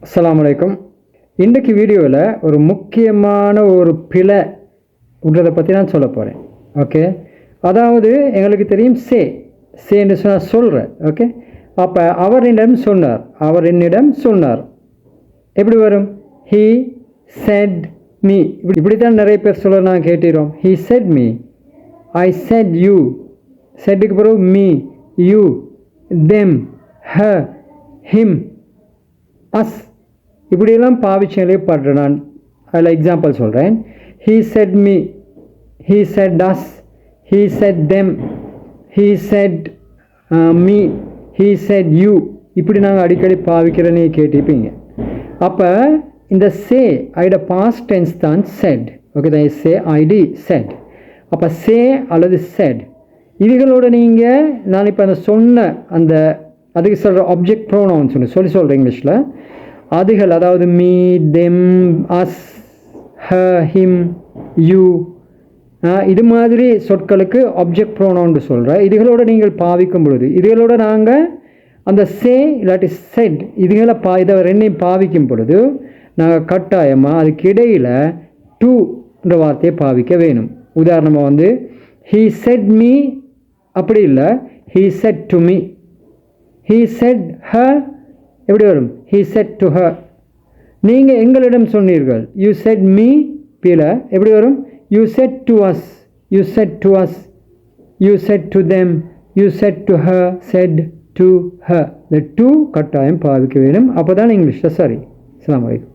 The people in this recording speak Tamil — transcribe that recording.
அஸ்ஸலாமு அலைக்கும். இன்றைக்கு வீடியோவில் ஒரு முக்கியமான ஒரு பிழை விடுறதை பற்றி நான் சொல்ல போகிறேன். ஓகே, அதாவது எங்களுக்கு தெரியும் சேன்னு சொன்னால் சொல்கிறேன். ஓகே, அப்போ அவர் என்னிடம் சொன்னார் எப்படி வரும்? He said me. இப்படி தான் நிறைய பேர் சொல்ல நான் கேட்டிரோம். He said me, I said you, செட்டுக்கு பிறகு me, you, them, her, him, us, இப்படியெல்லாம் பாவிச்சலே படுறேன். நான் அதில் எக்ஸாம்பிள் சொல்கிறேன். He said me, he said us, he said them, he said me, he said you, இப்படி நாங்கள் அடிக்கடி பாவிக்கிறேன்னு கேட்டிருப்பீங்க. அப்போ இந்த ஐட பாஸ்ட் டென்ஸ் தான் செட். ஓகே தான், ஐடி செட். அப்போ அல்லது செட் இதுகளோட நீங்கள் நான் இப்போ அந்த சொன்ன அந்த அதுக்கு சொல்கிற ஆப்ஜெக்ட் ப்ரோனவுன் சொல்கிறேன் இங்கிலீஷில். அதுகள் அதாவது me, them, us, her, him, you, இது மாதிரி சொற்களுக்கு ஆப்ஜெக்ட் ப்ரோனவுன்னு சொல்கிறேன். இதுகளோட நீங்கள் பாவிக்கும் பொழுது இதுகளோட நாங்கள் அந்த இல்லாட்டி செட் இதுகளை இதை ரெண்டையும் பாவிக்கும் பொழுது நாங்கள் கட்டாயமாக அதுக்கு இடையில் டுன்ற வார்த்தையை பாவிக்க வேணும். உதாரணமாக ஹீ செட் மீ அப்படி இல்லை, he set to me. He set her எப்படி வரும்? He set to her. நீங்கள் எங்களிடம் சொன்னீர்கள், யூ செட் மீ, பில எப்படி வரும்? You said to us, you said to us, you said to them, you said to her, set to her. இந்த டு கட்டாயம் பாவிக்க வேணும். அப்போ தான் இங்கிலீஷில் சரி. அஸ்ஸலாமு அலைக்கும்.